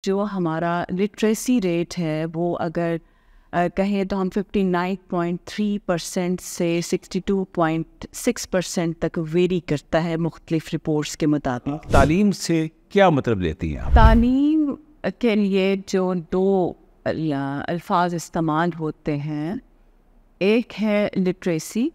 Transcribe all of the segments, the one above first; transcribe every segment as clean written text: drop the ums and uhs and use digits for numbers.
جو ہمارا literacy rate ہے وہ اگر کہیں تو ہم 59.3% سے 62.6% تک ویری کرتا ہے مختلف رپورٹس کے مطابق۔ تعلیم سے کیا مطلب لیتی ہیں آپ؟ تعلیم کے لیے جو دو الفاظ استعمال ہوتے ہیں، ایک ہے لٹریسی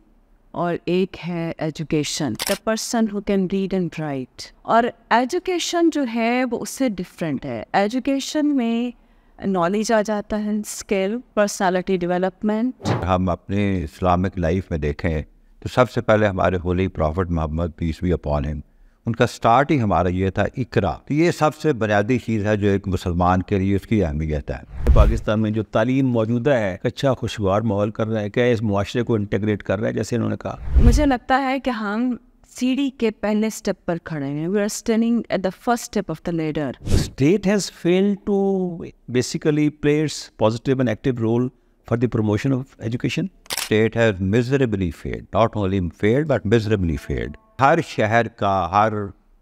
اور ایک ہے education, the person who can read and right. اور ایجوکیشن جو ہے وہ اس سے ڈفرینٹ ہے۔ ایجوکیشن میں نالج آ جاتا ہے، اسکل، پرسنالٹی ڈیولپمنٹ۔ ہم اپنے اسلامک لائف میں دیکھیں تو سب سے پہلے ہمارے holy prophet Muhammad peace be upon him, ان کا سٹارٹ ہی ہمارا یہ تھا اقرا۔ تو یہ سب سے بنیادی چیز ہے جو ایک مسلمان کے لیے اس کی اہمیت ہے۔ پاکستان میں جو تعلیم موجودہ ہے اچھا خوشگوار ماحول کر رہا ہے، کیا اس معاشرے کو انٹیگریٹ کر رہا ہے جیسے انہوں نے کہا؟ مجھے لگتا ہے کہ ہم سیڑھی کے پہلے سٹیپ پر کھڑے ہیں۔ We are standing at the first step of the ladder. State has failed to basically play its positive and active role for the promotion of education. State has miserably failed, not only failed but miserably failed. ہر شہر کا، ہر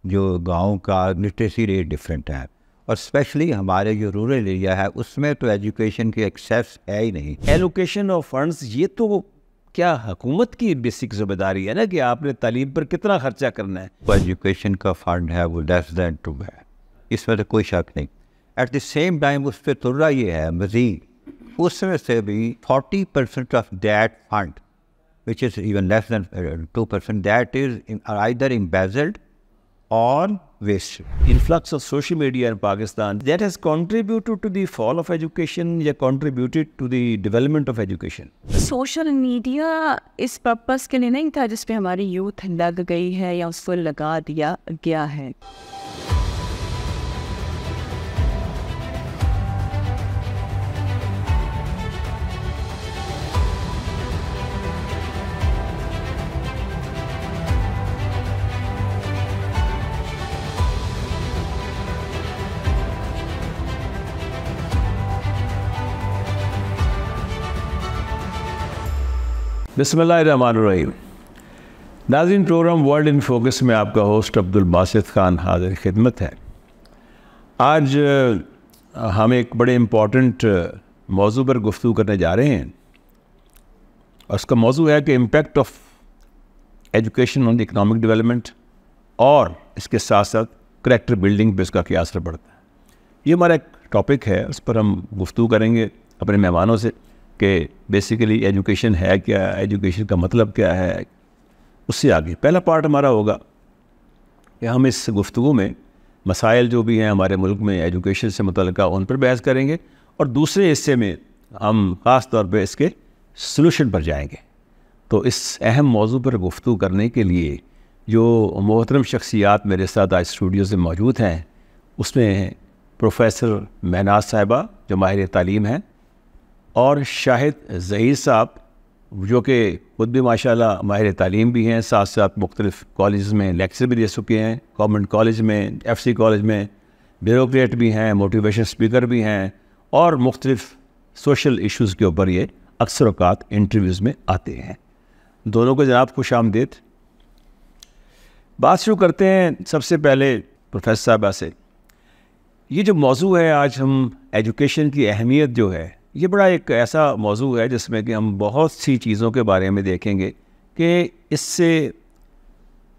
جو گاؤں کا literacy rate different ہے، اور especially ہمارے جو rural area ہے اس میں تو ایجوکیشن کی ایکسیس ہے ہی نہیں۔ ایلوکیشن آف فنڈز، یہ تو کیا حکومت کی بیسک ذمہ داری ہے نا کہ آپ نے تعلیم پر کتنا خرچہ کرنا ہے؟ وہ ایجوکیشن کا فنڈ ہے وہ لیس دین 2 ہے، اس میں تو کوئی شک نہیں۔ ایٹ دی سیم ٹائم اس پہ ترا یہ ہے مزید، اس میں سے بھی 40% of that fund which is even less than 2%, that is either embezzled or wasted. Influx of social media in Pakistan, that has contributed to the fall of education یا contributed to the development of education. Social media اس purpose کے لیے نہیں تھا جس پہ ہماری youth لگ گئی ہے یا اس کو لگا دیا گیا ہے۔ بسم اللہ الرحمن الرحیم۔ ناظرین، پروگرام ورلڈ ان فوکس میں آپ کا ہوسٹ عبد الباسط خان حاضر خدمت ہے۔ آج ہم ایک بڑے امپورٹنٹ موضوع پر گفتگو کرنے جا رہے ہیں، اور اس کا موضوع ہے کہ impact of education on the economic development, اور اس کے ساتھ ساتھ کریکٹر بلڈنگ پہ اس کا کیا اثر پڑتا ہے۔ یہ ہمارا ایک ٹاپک ہے، اس پر ہم گفتگو کریں گے اپنے مہمانوں سے کہ بیسیکلی ایجوکیشن ہے کیا، ایجوکیشن کا مطلب کیا ہے۔ اس سے آگے پہلا پارٹ ہمارا ہوگا کہ ہم اس گفتگو میں مسائل جو بھی ہیں ہمارے ملک میں ایجوکیشن سے متعلقہ ان پر بحث کریں گے، اور دوسرے حصے میں ہم خاص طور پہ اس کے سلوشن پر جائیں گے۔ تو اس اہم موضوع پر گفتگو کرنے کے لیے جو محترم شخصیات میرے ساتھ آج اسٹوڈیو سے موجود ہیں، اس میں پروفیسر مہناز صاحبہ جو ماہر تعلیم ہیں، اور شاہد ظہیر صاحب جو کہ خود بھی ماشاءاللہ ماہر تعلیم بھی ہیں، ساتھ ساتھ مختلف کالجز میں لیکچر بھی دے چکے ہیں، گورنمنٹ کالج میں، ایف سی کالج میں بیوروکریٹ بھی ہیں، موٹیویشن اسپیکر بھی ہیں، اور مختلف سوشل ایشوز کے اوپر یہ اکثر اوقات انٹرویوز میں آتے ہیں۔ دونوں کو جناب خوش آمدید۔ بات شروع کرتے ہیں سب سے پہلے پروفیسر صاحبہ سے۔ یہ جو موضوع ہے آج، ہم ایجوکیشن کی اہمیت جو ہے، یہ بڑا ایک ایسا موضوع ہے جس میں کہ ہم بہت سی چیزوں کے بارے میں دیکھیں گے کہ اس سے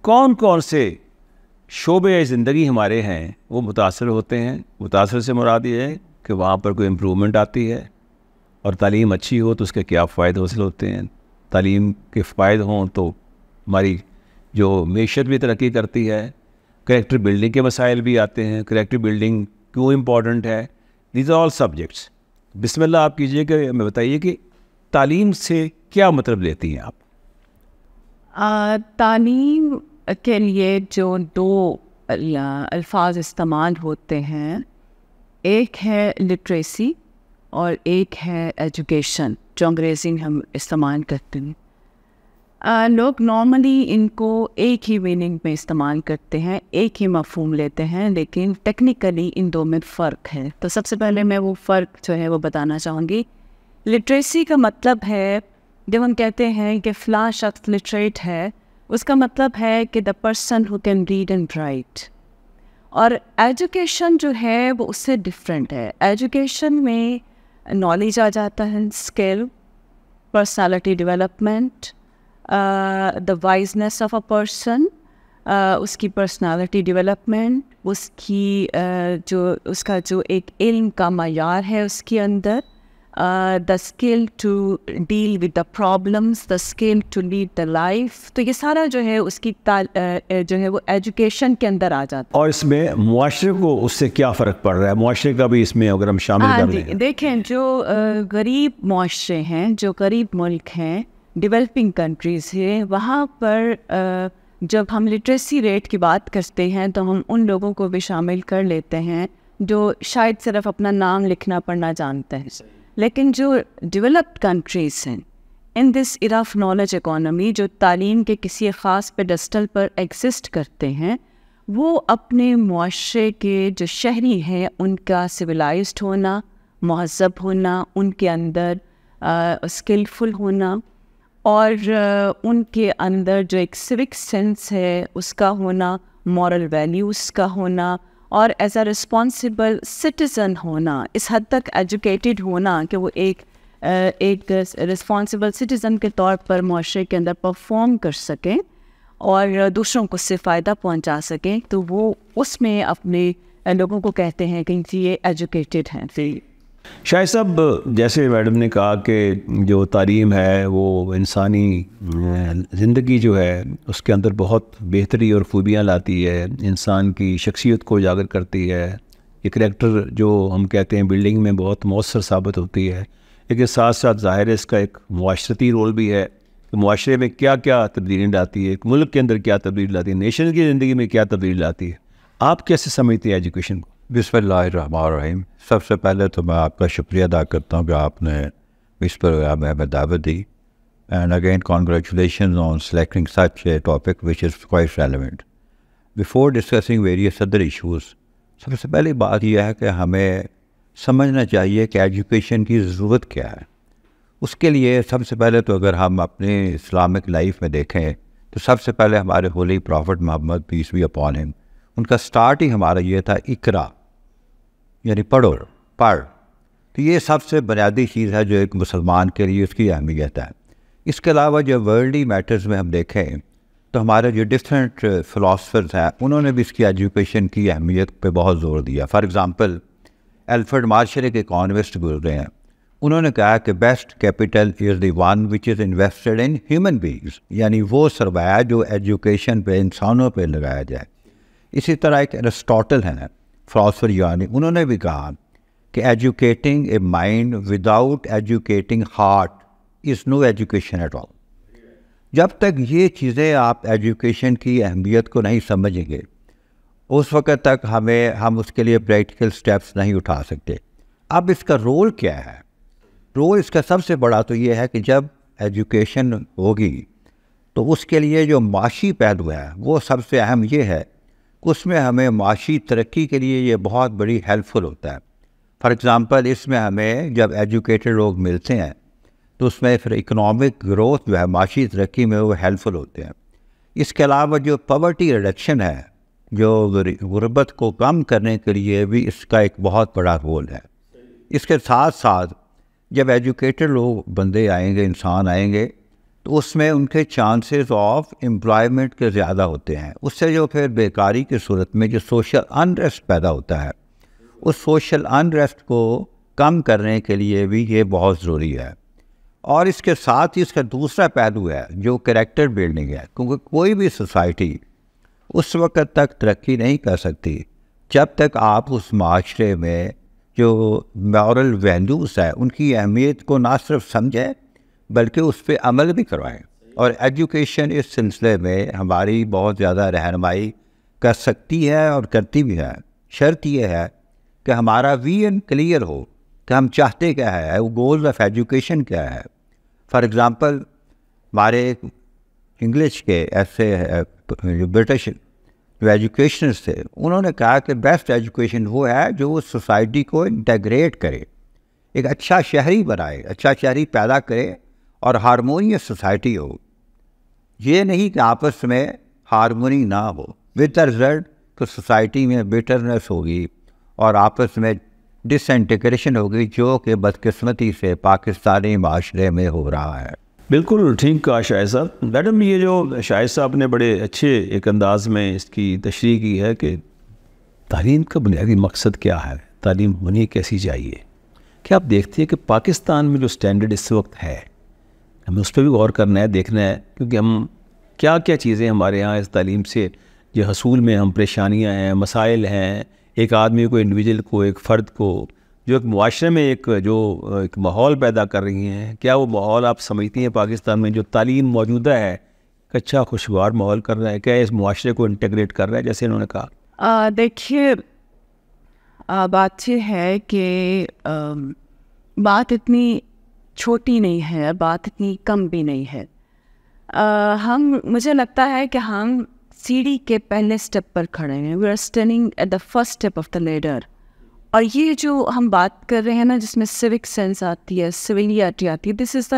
کون کون سے شعبے زندگی ہمارے ہیں وہ متاثر ہوتے ہیں۔ متاثر سے مراد یہ ہے کہ وہاں پر کوئی امپرومنٹ آتی ہے، اور تعلیم اچھی ہو تو اس کے کیا فائدے حاصل ہوتے ہیں۔ تعلیم کے فائدے ہوں تو ہماری جو معیشت بھی ترقی کرتی ہے، کریکٹر بلڈنگ کے مسائل بھی آتے ہیں، کریکٹر بلڈنگ کیوں امپورٹنٹ ہے۔ These are all subjects. بسم اللہ آپ کیجئے کہ ہمیں بتائیے کہ تعلیم سے کیا مطلب لیتی ہیں آپ؟ تعلیم کے لیے جو دو الفاظ استعمال ہوتے ہیں، ایک ہے لٹریسی اور ایک ہے ایجوکیشن، جو انگریزی میں ہم استعمال کرتے ہیں۔ لوگ نارملی ان کو ایک ہی میننگ میں استعمال کرتے ہیں، ایک ہی مفہوم لیتے ہیں، لیکن ٹیکنیکلی ان دو میں فرق ہے۔ تو سب سے پہلے میں وہ فرق جو ہے وہ بتانا چاہوں گی۔ لٹریسی کا مطلب ہے، جب ہم کہتے ہیں کہ فلاں شخص لٹریٹ ہے، اس کا مطلب ہے کہ the person who can read and right. اور ایجوکیشن جو ہے وہ اس سے ڈفرینٹ ہے. ایجوکیشن میں نالج آ جاتا ہے, skill, personality development, the wiseness of a person, اس کی پرسنالٹی ڈیولپمنٹ, اس کی اس کا جو ایک علم کا معیار ہے اس کے اندر, the skill to deal with the problems, the skill to lead the life. تو یہ سارا جو ہے اس کی جو ہے وہ ایجوکیشن کے اندر آ جاتا ہے. اور اس میں معاشرے کو اس سے کیا فرق پڑ رہا ہے, معاشرے کا بھی اس میں اگر ہم شامل کر لیں؟ دیکھیں, جو غریب معاشرے ہیں, جو غریب ملک ہیں, ڈیولپنگ کنٹریز ہیں, وہاں پر جب ہم لٹریسی ریٹ کی بات کرتے ہیں تو ہم ان لوگوں کو بھی شامل کر لیتے ہیں جو شاید صرف اپنا نام لکھنا پڑھنا جانتے ہیں. لیکن جو ڈیولپڈ کنٹریز ہیں ان دس ایرا آف نالج اکانومی, جو تعلیم کے کسی خاص پیڈسٹل پر ایگزسٹ کرتے ہیں, وہ اپنے معاشرے کے جو شہری ہیں ان کا سویلائزڈ ہونا, مہذب ہونا, ان کے اندر اسکلفل ہونا, اور ان کے اندر جو ایک سوک سینس ہے اس کا ہونا, مورل ویلیوز کا ہونا, اور ایز اے رسپانسبل سٹیزن ہونا, اس حد تک ایجوکیٹڈ ہونا کہ وہ ایک رسپانسبل سٹیزن کے طور پر معاشرے کے اندر پرفارم کر سکیں اور دوسروں کو اس سے فائدہ پہنچا سکیں. تو وہ اس میں اپنے لوگوں کو کہتے ہیں کہ یہ ایجوکیٹڈ ہیں. شاہد صاحب, جیسے میڈم نے کہا کہ جو تعلیم ہے وہ انسانی زندگی جو ہے اس کے اندر بہت بہتری اور خوبیاں لاتی ہے, انسان کی شخصیت کو اجاگر کرتی ہے, یہ کریکٹر جو ہم کہتے ہیں بلڈنگ میں بہت مؤثر ثابت ہوتی ہے. لیکن ساتھ ساتھ ظاہر ہے اس کا ایک معاشرتی رول بھی ہے کہ معاشرے میں کیا کیا تبدیلی لاتی ہے, ایک ملک کے اندر کیا تبدیلی لاتی ہے, نیشن کی زندگی میں کیا تبدیلی لاتی ہے. آپ کیسے سمجھتے ہیں ایجوکیشن کو؟ بسم اللہ الرحمن الرحیم. سب سے پہلے تو میں آپ کا شکریہ ادا کرتا ہوں کہ آپ نے اس پروگرام میں ہمیں دعوت دی. And again congratulation on selecting such a topic which is quite relevant. Before discussing various other issues, سب سے پہلی بات یہ ہے کہ ہمیں سمجھنا چاہیے کہ ایجوکیشن کی ضرورت کیا ہے. اس کے لیے سب سے پہلے تو اگر ہم اپنے اسلامک لائف میں دیکھیں تو سب سے پہلے ہمارے holy prophet Muhammad peace be upon him, ان کا سٹارٹ ہی ہمارا یہ تھا اقرا, یعنی پڑھو, پڑھ. تو یہ سب سے بنیادی چیز ہے جو ایک مسلمان کے لیے اس کی اہمیت ہے. اس کے علاوہ جو ورلڈلی میٹرز میں ہم دیکھیں تو ہمارے جو ڈفرینٹ فلاسفرز ہیں انہوں نے بھی اس کی ایجوکیشن کی اہمیت پہ بہت زور دیا. For example Alfred marshal K economist گزرے ہیں, انہوں نے کہا کہ best capital is the one which is invested in human beings, یعنی وہ سرمایہ جو ایجوکیشن پہ, انسانوں پہ لگایا جائے. اسی طرح ایک ایرسٹوٹل ہے فلاسفر یونانی, انہوں نے بھی کہا کہ educating a mind without educating heart is no education at all. جب تک یہ چیزیں آپ ایجوکیشن کی اہمیت کو نہیں سمجھیں گے اس وقت تک ہم اس کے لیے پریکٹیکل سٹیپس نہیں اٹھا سکتے. اب اس کا رول کیا ہے؟ رول اس کا سب سے بڑا تو یہ ہے کہ جب ایجوکیشن ہوگی تو اس کے لیے جو معاشی پہلو ہے وہ سب سے اہم یہ ہے کہ اس میں ہمیں معاشی ترقی کے لیے یہ بہت بڑی ہیلپ فل ہوتا ہے. فار ایگزامپل اس میں ہمیں جب ایجوکیٹڈ لوگ ملتے ہیں تو اس میں پھر اکنامک گروتھ جو ہے, معاشی ترقی میں وہ ہیلپ فل ہوتے ہیں. اس کے علاوہ جو پاورٹی ریڈکشن ہے, جو غربت کو کم کرنے کے لیے بھی اس کا ایک بہت بڑا رول ہے. اس کے ساتھ ساتھ جب ایجوکیٹڈ لوگ بندے آئیں گے, انسان آئیں گے, تو اس میں ان کے چانسز آف امپلائمنٹ کے زیادہ ہوتے ہیں. اس سے جو پھر بیکاری کی صورت میں جو سوشل انریسٹ پیدا ہوتا ہے, اس سوشل انریسٹ کو کم کرنے کے لیے بھی یہ بہت ضروری ہے. اور اس کے ساتھ ہی اس کا دوسرا پہلو ہے جو کریکٹر بلڈنگ ہے, کیونکہ کوئی بھی سوسائٹی اس وقت تک ترقی نہیں کر سکتی جب تک آپ اس معاشرے میں جو مورل ویلیوز ہے ان کی اہمیت کو نہ صرف سمجھیں بلکہ اس پہ عمل بھی کروائیں. اور ایجوکیشن اس سلسلے میں ہماری بہت زیادہ رہنمائی کر سکتی ہے اور کرتی بھی ہے. شرط یہ ہے کہ ہمارا ویژن کلیئر ہو کہ ہم چاہتے کیا ہے, وہ گولز آف ایجوکیشن کیا ہے. فار ایگزامپل ہمارے انگلش کے ایسے جو برٹش جو ایجوکیشنسٹ تھے, انہوں نے کہا کہ بیسٹ ایجوکیشن وہ ہے جو سوسائٹی کو انٹیگریٹ کرے, ایک اچھا شہری بنائے, اچھا شہری پیدا کرے اور ہارمونیس سوسائٹی ہو. یہ نہیں کہ آپس میں ہارمونی نہ ہو, ود دا رزلٹ تو سوسائٹی میں بیٹرنس ہوگی اور آپس میں ڈس انٹیگریشن ہوگی، جو کہ بدقسمتی سے پاکستانی معاشرے میں ہو رہا ہے۔ بالکل ٹھیک کہا شاہد صاحب۔ میڈم یہ جو شاہد صاحب نے بڑے اچھے ایک انداز میں اس کی تشریح کی ہے کہ تعلیم کا بنیادی مقصد کیا ہے، تعلیم ہونی کیسی چاہیے۔ کیا آپ دیکھتے ہیں کہ پاکستان میں جو سٹینڈرڈ اس وقت ہے، ہمیں اس پہ بھی غور کرنا ہے، دیکھنا ہے، کیونکہ ہم کیا کیا چیزیں ہمارے ہاں اس تعلیم سے جو حصول میں ہم پریشانیاں ہیں، مسائل ہیں، ایک آدمی کو، انڈیویجول کو، ایک فرد کو، جو ایک معاشرے میں ایک ماحول پیدا کر رہی ہیں، کیا وہ ماحول آپ سمجھتی ہیں پاکستان میں جو تعلیم موجودہ ہے اچھا خوشگوار ماحول کر رہا ہے، کیا اس معاشرے کو انٹیگریٹ کر رہا ہے جیسے انہوں نے کہا؟ دیکھیے بات یہ ہے کہ بات اتنی چھوٹی نہیں ہے، بات اتنی کم بھی نہیں ہے۔ مجھے لگتا ہے کہ ہم سیڑھی کے پہلے سٹیپ پر کھڑے ہیں، we are standing at the first step of the ladder. اور یہ جو ہم بات کر رہے ہیں نا، جس میں سیوک سینس آتی ہے، سویلیٹی آتی ہے، this is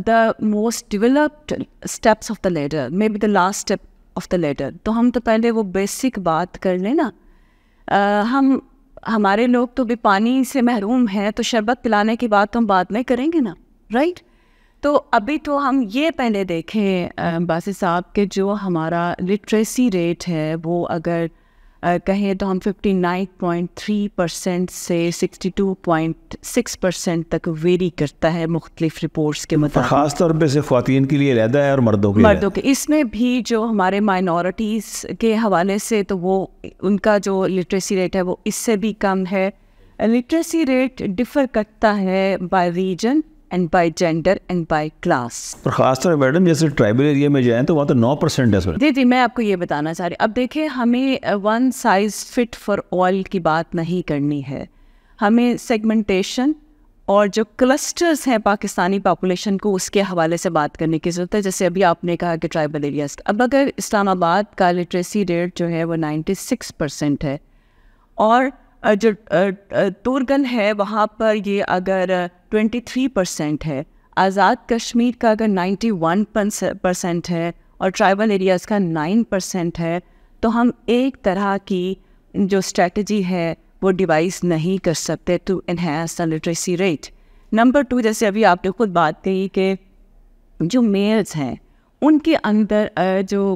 the most developed steps of the ladder, may be the last step of the ladder. تو ہم تو پہلے وہ بیسک بات کر لیں نا۔ ہمارے لوگ تو بھی پانی سے محروم ہیں، تو شربت پلانے کی بات تو ہم بعد میں کریں گے نا، رائٹ؟ تو ابھی تو ہم یہ پہلے دیکھیں باسط صاحب کہ جو ہمارا لٹریسی ریٹ ہے وہ اگر کہیں تو ہم 59.3% سے 62.6% تک ویری کرتا ہے مختلف رپورٹس کے مطابق، خاص طور پہ سے خواتین کے لیے علیحدہ ہے اور مردوں کے اس میں بھی جو ہمارے مائنورٹیز کے حوالے سے تو وہ ان کا جو لٹریسی ریٹ ہے وہ اس سے بھی کم ہے۔ لٹریسی ریٹ ڈفر کرتا ہے by region and by gender and by class, اور خاص طور میڈم جیسے ٹرائبل ایریا میں جائیں تو وہاں تو 9% ہے۔ جی میں آپ کو یہ بتانا چاہ رہی ہوں۔ اب دیکھیں، ہمیں one size fit for all کی بات نہیں کرنی ہے، ہمیں سیگمنٹیشن اور جو کلسٹرز ہیں پاکستانی پاپولیشن کو، اس کے حوالے سے بات کرنے کی ضرورت ہے۔ جیسے ابھی آپ نے کہا کہ ٹرائبل ایریاز، اب اگر اسلام آباد کا لٹریسی ریٹ جو ہے وہ 96% ہے، اور جو تورگن ہے وہاں پر یہ اگر 23% ہے، آزاد کشمیر کا اگر 91% ہے، اور ٹرائبل ایریاز کا 9% ہے، تو ہم ایک طرح کی جو اسٹریٹجی ہے وہ ڈیوائز نہیں کر سکتے to enhance the literacy rate. Number 2، جیسے ابھی آپ نے خود بات کہی کہ جو میلز ہیں ان کے اندر جو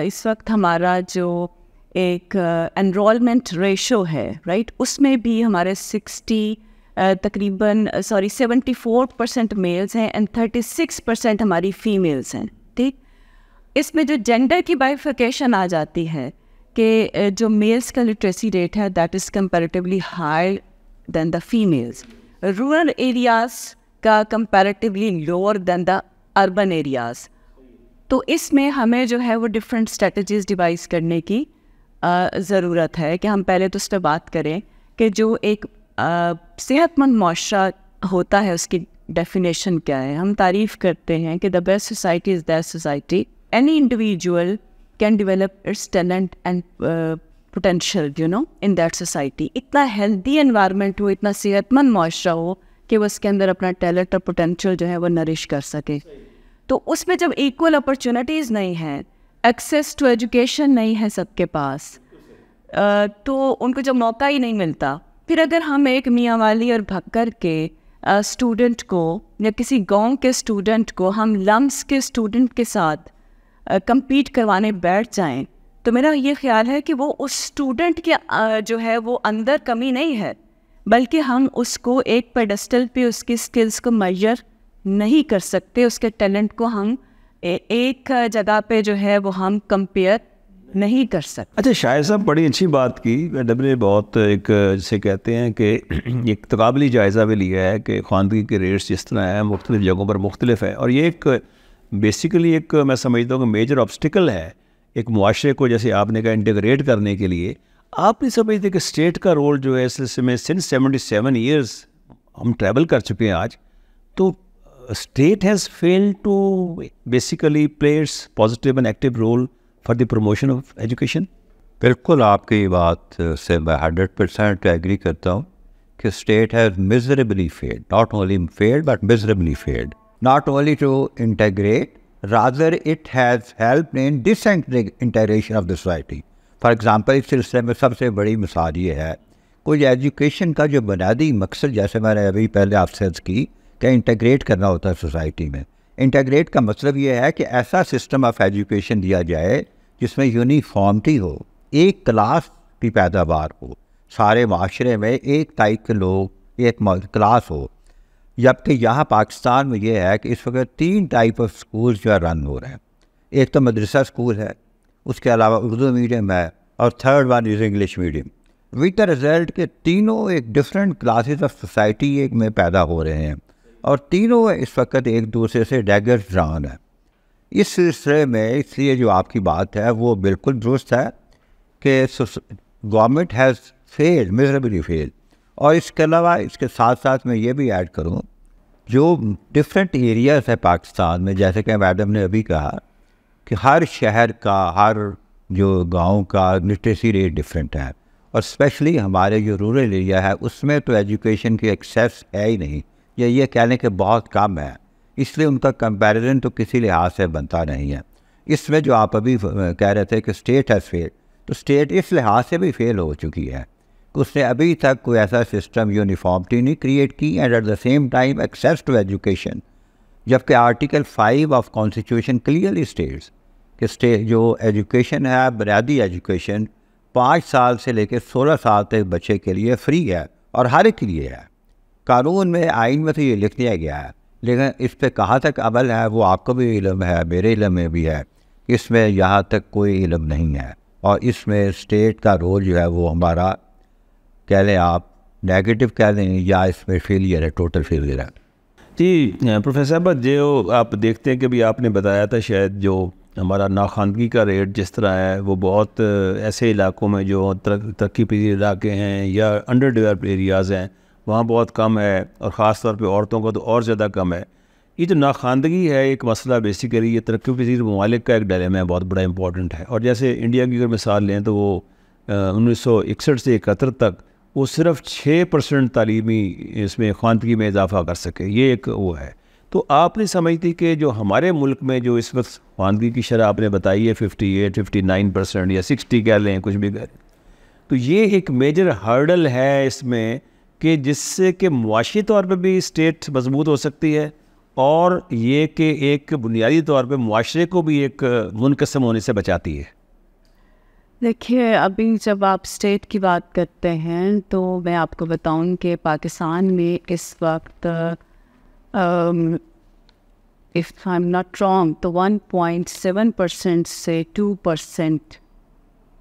اس وقت ہمارا جو ایک انرولمنٹ ریشو ہے، رائٹ، اس میں بھی ہمارے 74% میلز ہیں اینڈ 36% ہماری فیمیلز ہیں، ٹھیک۔ اس میں جو جینڈر کی بائیفرکیشن آ جاتی ہے کہ جو میلز کا لٹریسی ریٹ ہے that is comparatively high than the females, rural areas کا comparatively lower than the urban areas. تو اس میں ہمیں جو ہے وہ ڈفرینٹ اسٹریٹجیز ڈیوائز کرنے کی ضرورت ہے کہ ہم پہلے تو اس پہ بات کریں کہ جو ایک صحت مند معاشرہ ہوتا ہے اس کی ڈیفینیشن کیا ہے۔ ہم تعریف کرتے ہیں کہ the best society is that society any individual can develop its talent and potential in that society. اتنا ہیلدی انوائرمنٹ ہو، اتنا صحت مند معاشرہ ہو کہ وہ اس کے اندر اپنا ٹیلنٹ اور پوٹینشیل جو ہے وہ نرش کر سکے۔ تو اس میں جب ایکول اپرچونیٹیز نہیں ہیں، ایکسیس ٹو ایجوکیشن نہیں ہے سب کے پاس، تو ان کو جب موقع ہی نہیں ملتا، پھر اگر ہم ایک میاں والی اور بھکر کے اسٹوڈنٹ کو یا کسی گاؤں کے اسٹوڈنٹ کو ہم لمس کے اسٹوڈنٹ کے ساتھ کمپیٹ کروانے بیٹھ جائیں، تو میرا یہ خیال ہے کہ وہ اس اسٹوڈنٹ کے جو ہے وہ اندر کمی نہیں ہے، بلکہ ہم اس کو ایک پیڈسٹل پہ اس کی اسکلس کو میجر نہیں کر سکتے، اس کے ٹیلنٹ کو ہم ایک جگہ پہ جو ہے وہ ہم کمپیئر نہیں کر سکتے۔ اچھا شاہد صاحب بڑی اچھی بات کی، میڈم نے بہت ایک جسے کہتے ہیں کہ ایک تقابلی جائزہ بھی لیا ہے کہ خواندگی کے ریٹس جس طرح ہیں مختلف جگہوں پر مختلف ہے، اور یہ ایک بیسیکلی ایک میں سمجھتا ہوں کہ میجر آبسٹیکل ہے ایک معاشرے کو، جیسے آپ نے کہا انٹیگریٹ کرنے کے لیے۔ آپ نہیں سمجھتے کہ اسٹیٹ کا رول جو ہے اس سلسلے میں سنس 77 ایئرس ہم ٹریول کر چکے ہیں آج، تو state has failed to basically players positive and active role for the promotion of education? بالکل آپ کی بات سے میں 100% ایگری کرتا ہوں کہ state has miserably failed, not only failed but miserably failed, not only to integrate, rather it has helped in disintegration of the society. For example اس سلسلے میں سب سے بڑی مثال یہ ہے، کوئی ایجوکیشن کا جو بنیادی مقصد، جیسے میں نے ابھی پہلے آپ سے عرض کی کہ انٹیگریٹ کرنا ہوتا ہے سوسائٹی میں. انٹیگریٹ کا مطلب یہ ہے کہ ایسا سسٹم آف ایجوکیشن دیا جائے جس میں یونیفارمٹی ہو، ایک کلاس کی پیداوار ہو، سارے معاشرے میں ایک ٹائپ کے لوگ، ایک کلاس ہو. جبکہ یہاں پاکستان میں یہ ہے کہ اس وقت 3 ٹائپ آف اسکول جو ہے رن ہو رہے ہیں. ایک تو مدرسہ اسکول ہے، اس کے علاوہ اردو میڈیم ہے، اور third one is English medium. With the result کہ تینوں ایک ڈفرینٹ کلاسز آف سوسائٹی ایک میں پیدا ہو رہے ہیں، اور تینوں اس وقت ایک دوسرے سے ڈیگر ڈران ہے. اس سلسلے میں اس لیے جو آپ کی بات ہے وہ بالکل درست ہے کہ گورنمنٹ ہیز فیلڈ، میزربلی فیلڈ. اور اس کے علاوہ اس کے ساتھ ساتھ میں یہ بھی ایڈ کروں، جو ڈفرینٹ ایریاز ہے پاکستان میں، جیسے کہ میڈم نے ابھی کہا کہ ہر شہر کا، ہر جو گاؤں کا لٹریسی ریٹ ڈفرینٹ ہے، اور اسپیشلی ہمارے جو رورل ایریا ہے اس میں تو ایجوکیشن کی ایکسیس ہے ہی نہیں، یا یہ کہہ لیں کہ بہت کم ہے. اس لیے ان کا کمپیریزن تو کسی لحاظ سے بنتا نہیں ہے. اس میں جو آپ ابھی کہہ رہے تھے کہ اسٹیٹ ہیز فیل، تو اسٹیٹ اس لحاظ سے بھی فیل ہو چکی ہے کہ اس نے ابھی تک کوئی ایسا سسٹم یونیفارمٹی نہیں کریٹ کی، and at the same time access to education. جبکہ article 5 of constitution clearly states کہ جو ایجوکیشن ہے، بنیادی ایجوکیشن 5 سال سے لے کے 16 سال تک بچے کے لیے فری ہے اور ہر ایک کے لیے ہے. قانون میں، آئین میں تو یہ لکھ دیا گیا ہے، لیکن اس پہ کہاں تک عمل ہے وہ آپ کو بھی علم ہے، میرے علم میں بھی ہے. اس میں یہاں تک کوئی علم نہیں ہے، اور اس میں اسٹیٹ کا رول جو ہے وہ ہمارا، کہہ لیں آپ نیگیٹو کہہ لیں، یا اس میں فیلئر ہے، ٹوٹل فیلئر ہے. جی پروفیسر احمد، جو آپ دیکھتے ہیں کہ بھی آپ نے بتایا تھا شاید جو ہمارا ناخواندگی کا ریٹ جس طرح ہے وہ بہت ایسے علاقوں میں جو ترقی پذیر علاقے ہیں یا انڈر ڈیولپڈ ایریاز ہیں وہاں بہت کم ہے، اور خاص طور پہ عورتوں کا تو اور زیادہ کم ہے. یہ جو ناخواندگی ہے ایک مسئلہ بیسیکلی یہ ترقی پذیر ممالک کا ایک ڈائلیما ہے، بہت بڑا امپورٹنٹ ہے. اور جیسے انڈیا کی اگر مثال لیں تو وہ 1961 سے 71 تک وہ صرف 6% تعلیمی اس میں خواندگی میں اضافہ کر سکے. یہ ایک وہ ہے. تو آپ نے سمجھتی کہ جو ہمارے ملک میں جو اس وقت خواندگی کی شرح آپ نے بتائی ہے 58 59% یا 60 کہہ لیں، کچھ بھی کہہ لیں، تو یہ ایک میجر ہرڈل ہے اس میں کہ جس سے کہ معاشی طور پہ بھی اسٹیٹ مضبوط ہو سکتی ہے، اور یہ کہ ایک بنیادی طور پہ معاشرے کو بھی ایک منقسم ہونے سے بچاتی ہے. دیکھیے، ابھی جب آپ اسٹیٹ کی بات کرتے ہیں تو میں آپ کو بتاؤں کہ پاکستان میں اس وقت if I'm not wrong تو 1.7% سے 2%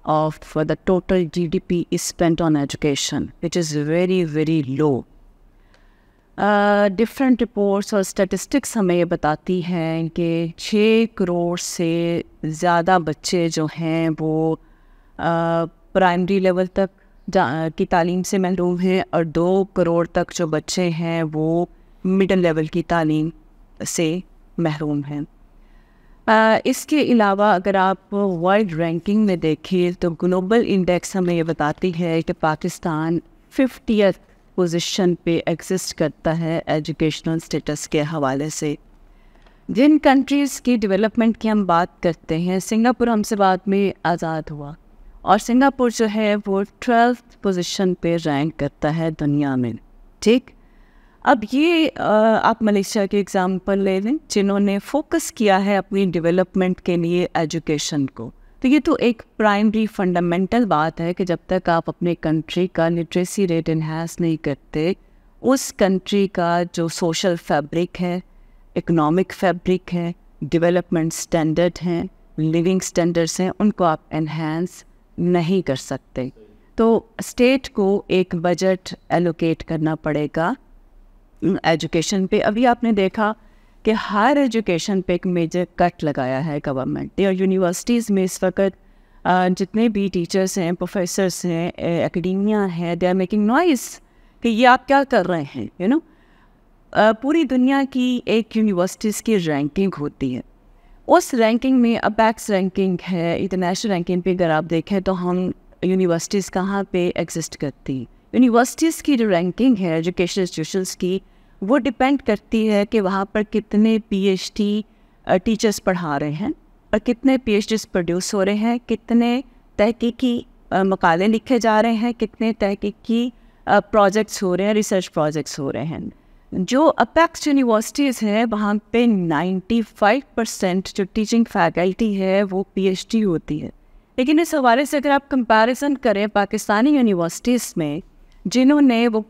of the total GDP is spent on education, which is very, very low. Different reports اور اسٹیٹسٹکس ہمیں یہ بتاتی ہیں کہ 6 کروڑ سے زیادہ بچے جو ہیں وہ پرائمری لیول تک کی تعلیم سے محروم ہیں، اور 2 کروڑ تک جو بچے ہیں وہ مڈل لیول کی تعلیم سے محروم ہیں. اس کے علاوہ اگر آپ ورلڈ رینکنگ میں دیکھیں تو گلوبل انڈیکس ہمیں یہ بتاتی ہے کہ پاکستان 50th پوزیشن پہ ایگزسٹ کرتا ہے ایجوکیشنل اسٹیٹس کے حوالے سے. جن کنٹریز کی ڈیولپمنٹ کی ہم بات کرتے ہیں، سنگاپور ہم سے بعد میں آزاد ہوا، اور سنگاپور جو ہے وہ 12th پوزیشن پہ رینک کرتا ہے دنیا میں. ٹھیک، اب یہ آپ ملیشیا کی ایگزامپل لے لیں جنہوں نے فوکس کیا ہے اپنی ڈیولپمنٹ کے لیے ایجوکیشن کو. تو یہ تو ایک پرائمری فنڈامنٹل بات ہے کہ جب تک آپ اپنے کنٹری کا لٹریسی ریٹ انہینس نہیں کرتے، اس کنٹری کا جو سوشل فیبرک ہے، اکنامک فیبرک ہے، ڈیولپمنٹ اسٹینڈرڈ ہیں، لیونگ اسٹینڈرڈس ہیں، ان کو آپ انہینس نہیں کر سکتے. تو اسٹیٹ کو ایک بجٹ ایلوکیٹ کرنا پڑے گا ایجوکیشن پہ. ابھی آپ نے دیکھا کہ ہائر ایجوکیشن پہ ایک میجر کٹ لگایا ہے گورنمنٹ نے، اور یونیورسٹیز میں اس وقت جتنے بھی ٹیچرس ہیں، پروفیسرس ہیں، اکیڈیمیا ہے، دے آر میکنگ نوائز کہ یہ آپ کیا کر رہے ہیں. پوری دنیا کی ایک یونیورسٹیز کی رینکنگ ہوتی ہے، اس رینکنگ میں اپیکس رینکنگ ہے، انٹرنیشنل رینکنگ پہ اگر آپ دیکھیں تو ہم یونیورسٹیز کہاں پہ ایگزسٹ کرتی ہیں. یونیورسٹیز کی جو رینکنگ ہے ایجوکیشن انسٹیٹیوشنس کی، وہ ڈپینڈ کرتی ہے کہ وہاں پر کتنے PhD ٹیچرس پڑھا رہے ہیں، اور کتنے PhDs پروڈیوس ہو رہے ہیں، کتنے تحقیقی مقالے لکھے جا رہے ہیں, کتنے تحقیقی پروجیکٹس ہو رہے ہیں, ریسرچ پروجیکٹس ہو رہے ہیں. جو اپیکس یونیورسٹیز ہیں وہاں پہ 95% جو ٹیچنگ فیکلٹی ہے وہ PhD ہوتی ہے. لیکن اس حوالے سے اگر آپ کمپیریزن کریں پاکستانی یونیورسٹیز میں جنہوں نے وہ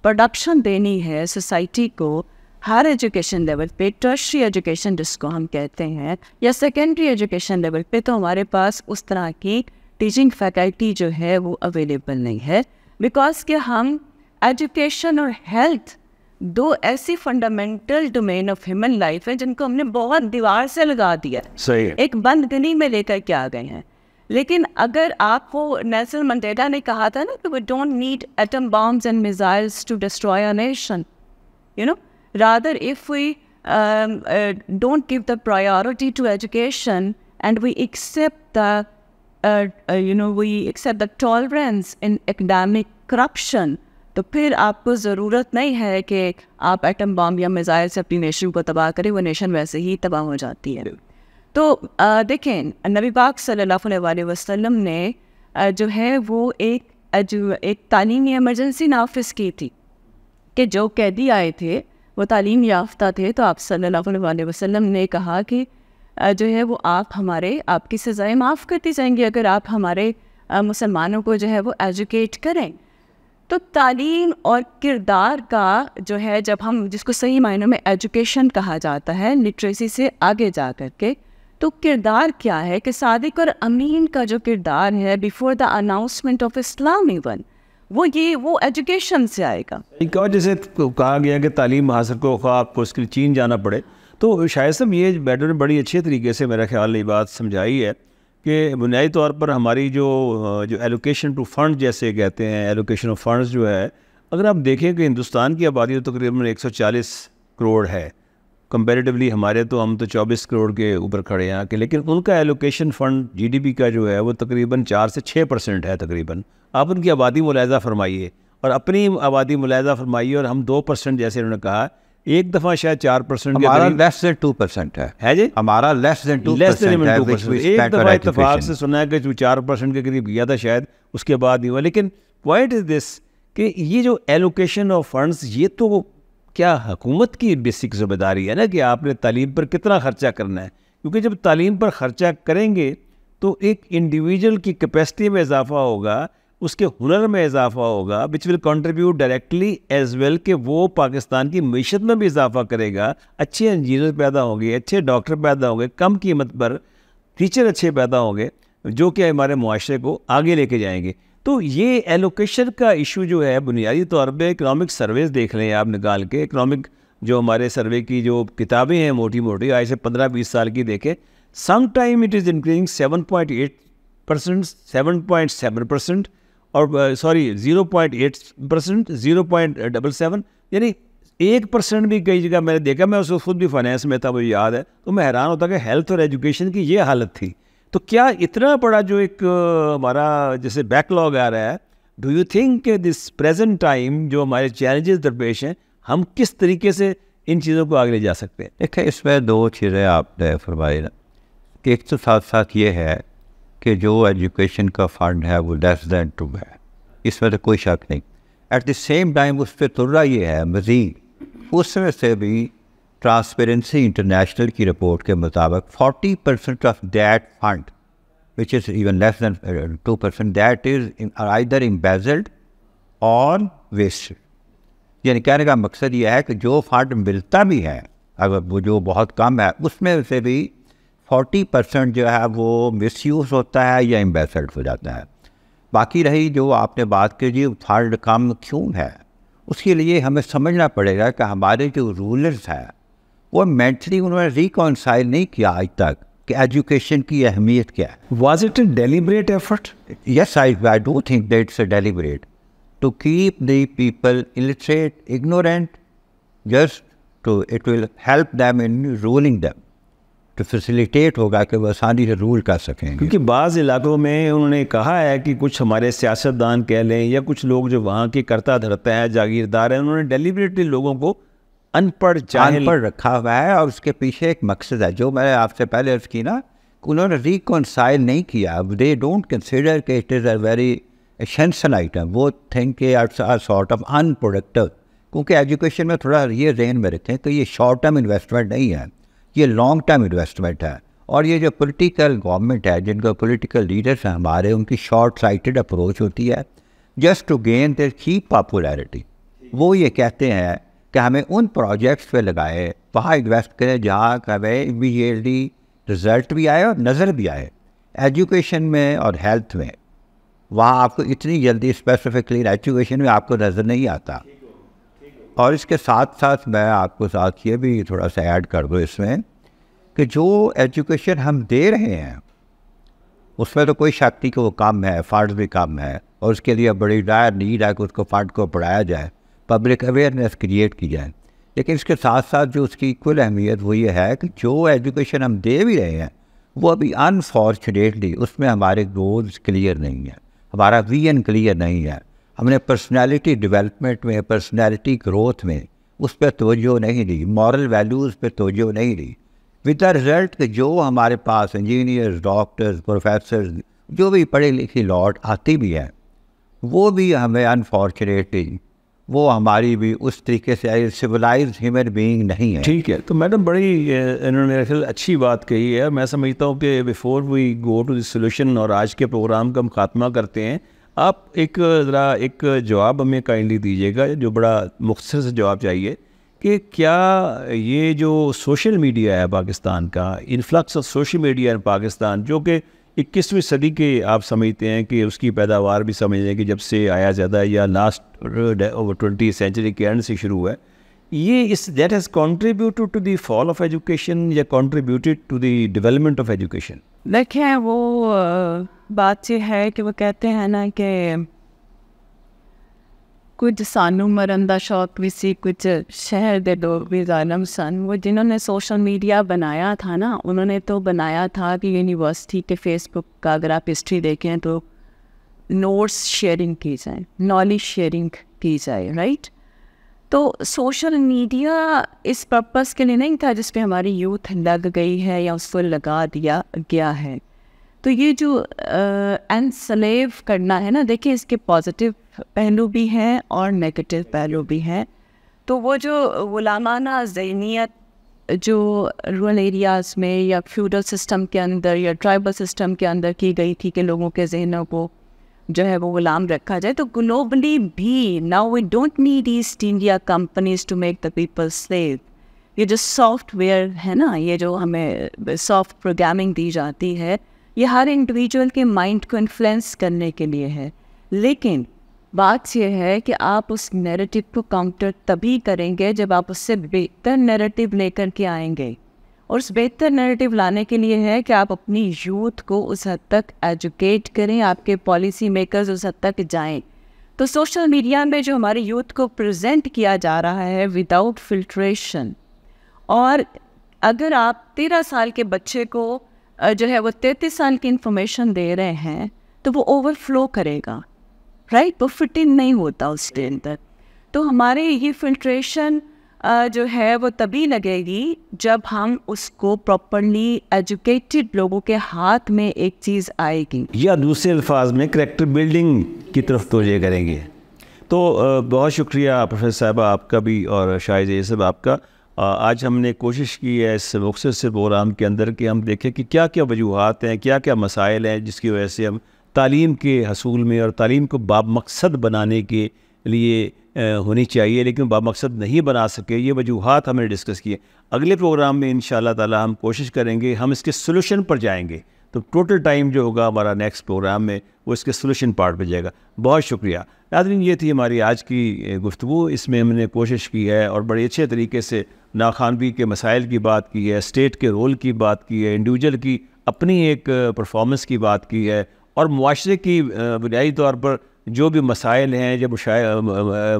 پروڈکشن دینی ہے سوسائٹی کو ہر ایجوکیشن لیول پہ, ٹرشری ایجوکیشن جس کو ہم کہتے ہیں, یا سیکنڈری ایجوکیشن لیول پہ, تو ہمارے پاس اس طرح کی ٹیچنگ فیکلٹی جو ہے وہ اویلیبل نہیں ہے. بیکاز کہ ہم ایجوکیشن اور ہیلتھ دو ایسی fundamental domain of human life ہیں جن کو ہم نے بہت دیوار سے لگا دیا, صحیح, ایک بند گنی میں لے کر کے آ گئے ہیں. لیکن اگر آپ کو نیلسن منڈیلا نے کہا تھا نا کہ we don't need atom bombs and missiles to destroy a nation, you know, rather if we don't give the priority to education and we accept the we accept the tolerance in academic corruption, تو پھر آپ کو ضرورت نہیں ہے کہ آپ atom بام یا میزائل سے اپنی نیشن کو تباہ کریں, وہ نیشن ویسے ہی تباہ ہو جاتی ہے. تو دیکھیں نبی پاک صلی اللہ علیہ وسلم نے جو ہے وہ ایک تعلیمی ایمرجنسی نافذ کی تھی کہ جو قیدی آئے تھے وہ تعلیم یافتہ تھے, تو آپ صلی اللہ علیہ وسلم نے کہا کہ جو ہے وہ آپ کی سزائیں معاف کرتی جائیں گی اگر آپ ہمارے مسلمانوں کو جو ہے وہ ایجوکیٹ کریں. تو تعلیم اور کردار کا جو ہے, جب ہم جس کو صحیح معنوں میں ایجوکیشن کہا جاتا ہے لٹریسی سے آگے جا کر کے, تو کردار کیا ہے کہ صادق اور امین کا جو کردار ہے before the announcement of Islam even, وہ ایجوکیشن سے آئے گا. ایک اور جیسے کہا گیا کہ تعلیم حاصل کو خواہ آپ کو اس کے لیے چین جانا پڑے, تو شاید صاحب یہ بیٹر نے بڑی اچھے طریقے سے میرا خیال یہ بات سمجھائی ہے کہ بنیادی طور پر ہماری جو ایلوکیشن ٹو فنڈ جیسے کہتے ہیں, ایلوکیشن آف فنڈز جو ہے, اگر آپ دیکھیں کہ ہندوستان کی آبادی تو تقریباً 140 کروڑ ہے کمپیریٹیولی, ہمارے تو ہم تو 24 کروڑ کے اوپر کھڑے ہیں کہ, لیکن ان کا ایلوکیشن فنڈ GDP کا جو ہے وہ تقریباً 4 سے 6% ہے تقریباً. آپ ان کی آبادی ملاحظہ فرمائیے اور اپنی آبادی ملاحظہ فرمائیے, اور ہم 2% جیسے انہوں نے کہا, ایک دفعہ شاید 4% ہمارا لیس دین 2% ہے جی, ہمارا لیس دین 2% ہے. ایک دفعہ اتفاق سے سنا ہے کہ 4% کے قریب گیا تھا شاید, اس کے بعد نہیں ہوا. لیکن پوائنٹ از دس کہ یہ جو ایلوکیشن آف فنڈز, یہ تو کیا حکومت کی بیسک ذمہ داری ہے نا کہ آپ نے تعلیم پر کتنا خرچہ کرنا ہے, کیونکہ جب تعلیم پر خرچہ کریں گے تو ایک انڈیویجول کی کیپیسٹی میں اضافہ ہوگا, اس کے ہنر میں اضافہ ہوگا, وچ ول کنٹریبیوٹ ڈائریکٹلی ایز ویل, کہ وہ پاکستان کی معیشت میں بھی اضافہ کرے گا. اچھے انجینئر پیدا ہوں گے, اچھے ڈاکٹر پیدا ہوں گے, کم قیمت پر ٹیچر اچھے پیدا ہوں گے جو کہ ہمارے معاشرے کو آگے لے کے جائیں گے. تو یہ ایلوکیشن کا ایشو جو ہے بنیادی طور پہ اکنامک سرویز دیکھ لیں آپ نکال کے, اکنامک جو ہمارے سروے کی جو کتابیں ہیں موٹی موٹی آج سے 15-20 سال کی دیکھیں, some time it is increasing 7.8%, 7.7%, اور 0.8%, 0.77, یعنی 1% بھی کئی جگہ میں نے دیکھا. میں اس کو خود بھی فائنینس میں تھا, مجھے یاد ہے, تو میں حیران ہوتا کہ ہیلتھ اور ایجوکیشن کی یہ حالت تھی. تو کیا اتنا بڑا جو ایک ہمارا جیسے بیک لاگ آ رہا ہے, ڈو یو تھنک کہ دس پریزنٹ ٹائم جو ہمارے چیلنجز درپیش ہیں, ہم کس طریقے سے ان چیزوں کو آگے لے جا سکتے ہیں؟ دیکھیں اس میں 2 چیزیں آپ نے فرمائی نا, کہ ایک تو ساتھ ساتھ یہ ہے کہ جو ایجوکیشن کا فنڈ ہے وہ لیس دین 2 ہے, اس میں تو کوئی شک نہیں. ایٹ دی سیم ٹائم اس پہ ترا یہ ہے مزید, اس میں سے بھی ٹرانسپیرنسی انٹرنیشنل کی رپورٹ کے مطابق 40% of that fund which is even less than 2% that is either embezzled اور ویسٹ. یعنی کہنے کا مقصد یہ ہے کہ جو فنڈ ملتا بھی ہے اگر وہ جو بہت کم ہے, اس میں سے بھی 40% جو ہے وہ مس یوز ہوتا ہے یا embezzled ہو جاتا ہے. باقی رہی جو آپ نے بات کی جی فنڈ کم کیوں ہے, اس کے لیے ہمیں سمجھنا پڑے گا کہ ہمارے جو رولرز ہیں وہ مینٹلی انہوں نے ریکانسائل نہیں کیا آج تک کہ ایجوکیشن کی اہمیت کیا ہے. Was it a deliberate effort? Yes, I do think that it's a deliberate to keep the people illiterate, ignorant, just to it will help them in ruling them, تو فیسیلیٹیٹ ہوگا کہ وہ آسانی سے رول کر سکیں گے. کیونکہ بعض علاقوں میں انہوں نے کہا ہے کہ کچھ ہمارے سیاستدان کہہ لیں یا کچھ لوگ جو وہاں کے کرتا دھرتا ہے جاگیردار ہیں, انہوں نے ڈیلیبریٹلی لوگوں کو ان پڑھ رکھا ہوا ہے, اور اس کے پیچھے ایک مقصد ہے جو میں نے آپ سے پہلے عرض کی نا انہوں نے ریکنسائل نہیں کیا. دے ڈونٹ کنسیڈر کہ it is a very essential item. وہ تھنک کہ سارٹ آف ان پروڈکٹیو. کیونکہ ایجوکیشن میں تھوڑا یہ ذہن میں رکھیں کہ یہ شارٹ ٹرم انویسٹمنٹ نہیں ہے, یہ لانگ ٹرم انویسٹمنٹ ہے. اور یہ جو پولیٹیکل گورنمنٹ ہے, جن کا پولیٹیکل لیڈرس ہیں ہمارے, ان کی شارٹ سائٹڈ اپروچ ہوتی ہے just to gain their cheap popularity. وہ یہ کہتے ہیں کہ ہمیں ان پروجیکٹس پہ لگائے, وہاں انویسٹ کریں جہاں ہمیں امیڈیٹلی رزلٹ بھی آئے اور نظر بھی آئے. ایجوکیشن میں اور ہیلتھ میں وہاں آپ کو اتنی جلدی اسپیسیفکلی ایجوکیشن میں آپ کو نظر نہیں آتا. اور اس کے ساتھ ساتھ میں آپ کو ساتھ یہ بھی تھوڑا سا ایڈ کر دوں اس میں کہ جو ایجوکیشن ہم دے رہے ہیں اس میں تو کوئی شک نہیں کہ وہ کم ہے, فنڈ بھی کم ہے, اور اس کے لیے بڑی ڈائر نیڈ ہے کہ اس کو فنڈ کو بڑھایا جائے, پبلک اویئرنیس کریٹ کی جائے. لیکن اس کے ساتھ ساتھ جو اس کی کل اہمیت وہ یہ ہے کہ جو ایجوکیشن ہم دے بھی رہے ہیں وہ ابھی انفارچونیٹلی اس میں ہمارے گولز کلیئر نہیں ہیں, ہمارا ویژن کلیئر نہیں ہے. ہم نے پرسنالٹی ڈیولپمنٹ میں, پرسنالٹی گروتھ میں اس پہ توجہ نہیں دی, مورل ویلیوز پہ توجہ نہیں دی. ود دا رزلٹ کہ جو ہمارے پاس انجینئرز, ڈاکٹرز, پروفیسرز جو بھی پڑھی لکھی لاٹ آتی بھی ہیں وہ بھی ہمیں انفارچونیٹلی وہ ہماری بھی اس طریقے سے سویلائزڈ ہیومن بینگ نہیں ہے. ٹھیک ہے, تو میڈم بڑی انہوں نے میرے خیال اچھی بات کہی ہے. میں سمجھتا ہوں کہ before we go to the solution اور آج کے پروگرام کا ہم خاتمہ کرتے ہیں, آپ ایک ذرا ایک جواب ہمیں کائنڈلی دیجیے گا, جو بڑا مختصر سے جواب چاہیے, کہ کیا یہ جو سوشل میڈیا ہے پاکستان کا, انفلکس آف سوشل میڈیا ان پاکستان, جو کہ 21ویں صدی کے آپ سمجھتے ہیں کہ اس کی پیداوار بھی سمجھ لیں کہ جب سے آیا زیادہ یا لاسٹ 20 سینچری کے اینڈ سے شروع ہوا ہے, یہ that has contributed to the fall of education یا contributed to the development of education? دیکھیں, وہ بات یہ ہے کہ وہ کہتے ہیں نا کہ کچھ سانو مرندہ شوق بھی سی, کچھ شہر دے لوگ بھی ظالم سن. وہ جنہوں نے سوشل میڈیا بنایا تھا نا, انہوں نے تو بنایا تھا کہ یونیورسٹی کے فیس بک کا اگر آپ ہسٹری دیکھیں تو نوٹس شیئرنگ کی جائے, نالج شیئرنگ کی جائے, رائٹ. تو سوشل میڈیا اس پرپس کے لیے نہیں تھا جس پہ ہماری یوتھ لگ گئی ہے یا اس کو لگا دیا گیا ہے. تو یہ جو انسلیو کرنا ہے نا, دیکھیں اس کے پازیٹیو پہلو بھی ہیں اور نیگیٹو پہلو بھی ہیں. تو وہ جو غلامانہ ذہنیت جو رورل ایریاز میں یا فیوڈل سسٹم کے اندر یا ٹرائبل سسٹم کے اندر کی گئی تھی کہ لوگوں کے ذہنوں کو جو ہے وہ غلام رکھا جائے, تو گلوبلی بھی now we don't need East India companies to make the people slave. یہ جو سافٹ ویئر ہے نا, یہ جو ہمیں سافٹ پروگرامنگ دی جاتی ہے, یہ ہر انڈیویجول کے مائنڈ کو انفلوئنس کرنے کے لیے ہے. لیکن بات یہ ہے کہ آپ اس نیریٹو کو کاؤنٹر تبھی کریں گے جب آپ اس سے بہتر نیریٹو لے کر کے آئیں گے. اور اس بہتر نیریٹو لانے کے لیے ہے کہ آپ اپنی یوتھ کو اس حد تک ایجوکیٹ کریں, آپ کے پالیسی میکرز اس حد تک جائیں. تو سوشل میڈیا میں جو ہماری یوتھ کو پریزنٹ کیا جا رہا ہے وداؤٹ فلٹریشن, اور اگر آپ 13 سال کے بچے کو جو ہے وہ 33 سال کی انفارمیشن دے رہے ہیں تو وہ اوور فلو کرے گا, رائٹ, وہ فٹ ان نہیں ہوتا اس کے اندر. تو ہمارے یہ فلٹریشن جو ہے وہ تبھی لگے گی جب ہم اس کو پراپرلی ایجوکیٹڈ لوگوں کے ہاتھ میں ایک چیز آئے گی, یا دوسرے الفاظ میں کریکٹر بلڈنگ کی طرف توجہ کریں گے. تو بہت شکریہ پروفیسر صاحبہ آپ کا بھی اور شاہد صاحب آپ کا. آج ہم نے کوشش کی ہے اس مختصر سے پروگرام کے اندر کہ ہم دیکھیں کہ کیا کیا وجوہات ہیں, کیا کیا مسائل ہیں جس کی وجہ سے ہم تعلیم کے حصول میں اور تعلیم کو بامقصد بنانے کے لیے ہونی چاہیے لیکن بامقصد نہیں بنا سکے. یہ وجوہات ہم نے ڈسکس کیے. اگلے پروگرام میں انشاءاللہ تعالی ہم کوشش کریں گے, ہم اس کے سولوشن پر جائیں گے. تو ٹوٹل ٹائم جو ہوگا ہمارا نیکسٹ پروگرام میں وہ اس کے سولوشن پارٹ پہ جائے گا. بہت شکریہ ناظرین, یہ تھی ہماری آج کی گفتگو. اس میں ہم نے کوشش کی ہے اور بڑے اچھے طریقے سے ناخوانگی کے مسائل کی بات کی ہے, اسٹیٹ کے رول کی بات کی ہے, انڈیویجول کی اپنی ایک پرفارمنس کی بات کی ہے, اور معاشرے کی بنیادی طور پر جو بھی مسائل ہیں جب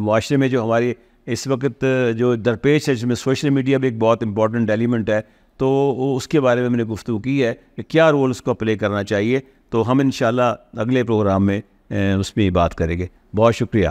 معاشرے میں جو ہماری اس وقت جو درپیش ہے, جس میں سوشل میڈیا بھی ایک بہت امپورٹنٹ ایلیمنٹ ہے, تو اس کے بارے میں ہم نے گفتگو کی ہے کہ کیا رول اس کو پلے کرنا چاہیے. تو ہم انشاءاللہ اگلے پروگرام میں اس میں بات کریں گے. بہت شکریہ.